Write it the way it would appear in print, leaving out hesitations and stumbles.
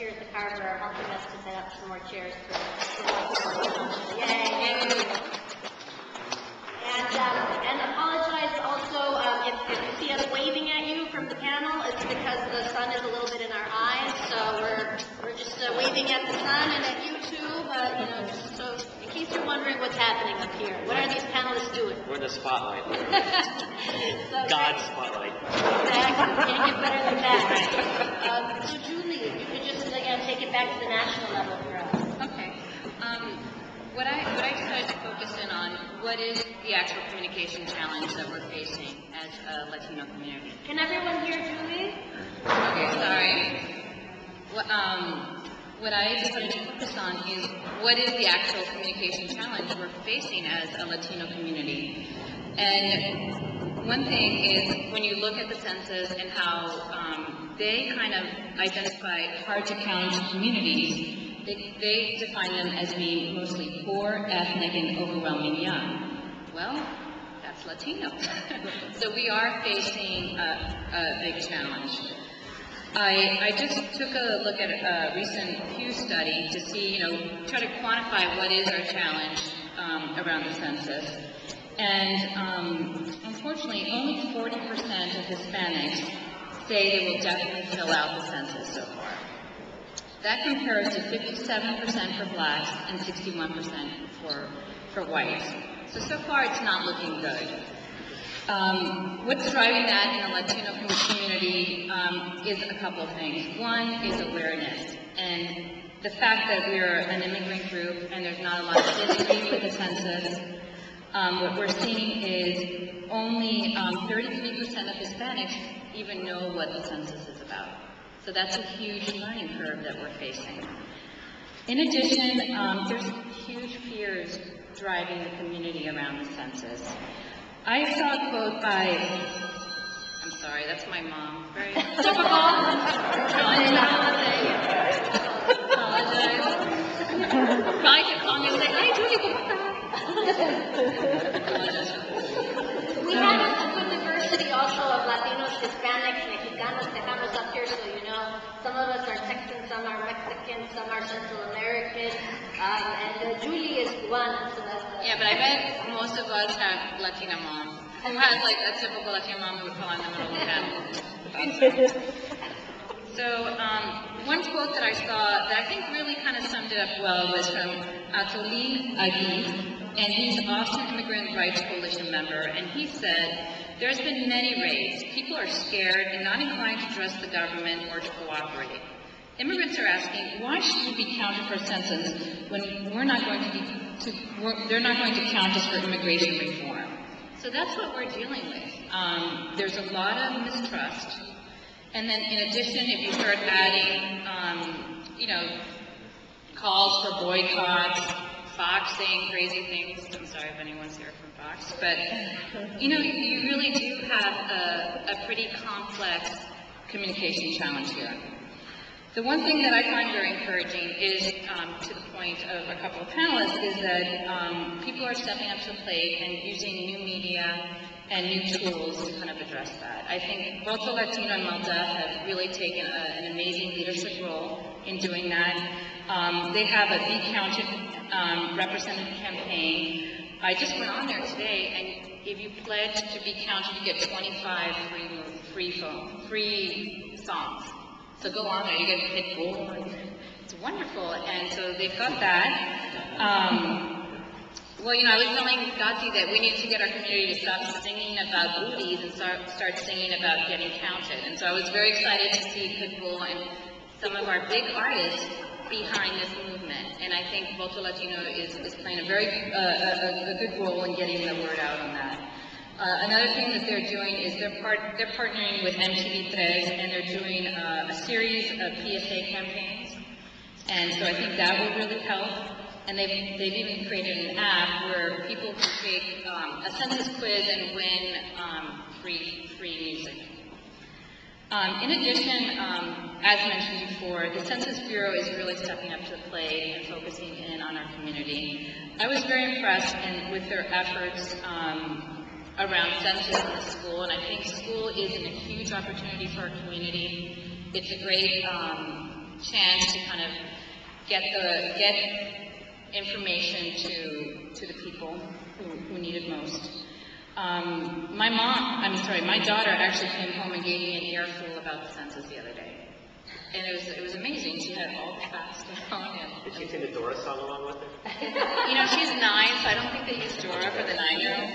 here at the Carver are helping us to set up some more chairs for Yay! And apologize also if you see us waving at you from the panel, it's because the sun is a little bit in our eyes, so we're just waving at the sun and at you too, but you know, just so in case you're wondering what's happening up here. What are these panelists doing? We're the spotlight. So, God's spotlight. Exactly. Can't get better than that. So Julie, if you could just again take it back to the national level for us. Okay. What I decided to focus in on, what is the actual communication challenge that we're facing as a Latino community? Can everyone hear Julie? Okay, sorry. What I decided to focus on is what is the actual communication challenge we're facing as a Latino community. And one thing is when you look at the census and how they kind of identify hard-to-count communities, they define them as being mostly poor, ethnic, and overwhelmingly young. Well, that's Latino. So we are facing a big challenge. I just took a look at a recent Pew study to see, try to quantify what is our challenge around the census. And unfortunately, only 40% of Hispanics say they will definitely fill out the census so far. That compares to 57% for blacks and 61% for whites. So far it's not looking good. What's driving that in the Latino community is a couple of things. One is awareness, and the fact that we're an immigrant group and there's not a lot of history with the census. What we're seeing is only 33% of Hispanics even know what the census is about. So that's a huge learning curve that we're facing. In addition, there's huge fears driving the community around the census. I saw a quote by, I'm sorry, that's my mom. Very typical. Apologize. Probably could call me and say, "Hi, Julie, ¿cómo estás?" We have a good diversity also of Latinos, Hispanics, Mexicanos, Tejanos up here, so you know, some of us are Texans, some are Mexicans, some are Central American, and Julie is Cubana, so that's yeah, but I bet most of us have Latina moms. Who has like a typical Latina mom who would fall in the middle of the family. So one quote that I saw that I think really kind of summed it up well was from Atoli Agui, and he's an Austin Immigrant Rights Coalition member, and he said, "There's been many raids. People are scared and not inclined to trust the government or to cooperate. Immigrants are asking, why should we be counted for census when they're not going to count us for immigration reform?" So that's what we're dealing with. There's a lot of mistrust. And then in addition, if you start adding, calls for boycotts, Fox saying crazy things. I'm sorry if anyone's here from Fox, but you really do have a pretty complex communication challenge here. The one thing that I find very encouraging is, to the point of a couple of panelists, is that people are stepping up to the plate and using new media and new tools to kind of address that. I think Voto Latino and Malta have really taken an amazing leadership role in doing that. They have a Be Counted representative campaign. I just went on there today, and if you pledge to be counted, you get 25 free songs. So go on there, you get Pitbull. It's wonderful, and so they've got that. Well, I was telling Gati that we need to get our community to stop singing about booties and start singing about getting counted. And so I was very excited to see Pitbull and some of our big artists behind this movement. And I think Voto Latino is playing a very a good role in getting the word out on that. Another thing that they're doing is they're partnering with MTV3, and they're doing a series of PSA campaigns. And so I think that will really help. And they've even created an app where people can take a census quiz and win free music. In addition, as mentioned before, the Census Bureau is really stepping up to the plate and focusing in on our community. I was very impressed with their efforts around census in the school, and I think school is a huge opportunity for our community. It's a great chance to kind of get information to the people who need it most. My daughter actually came home and gave me an earful about the census the other day. And it was amazing. She had all the facts down. Did she sing the Dora song along with it? You know, she's 9, so I don't think they use Dora for the 9-year-old.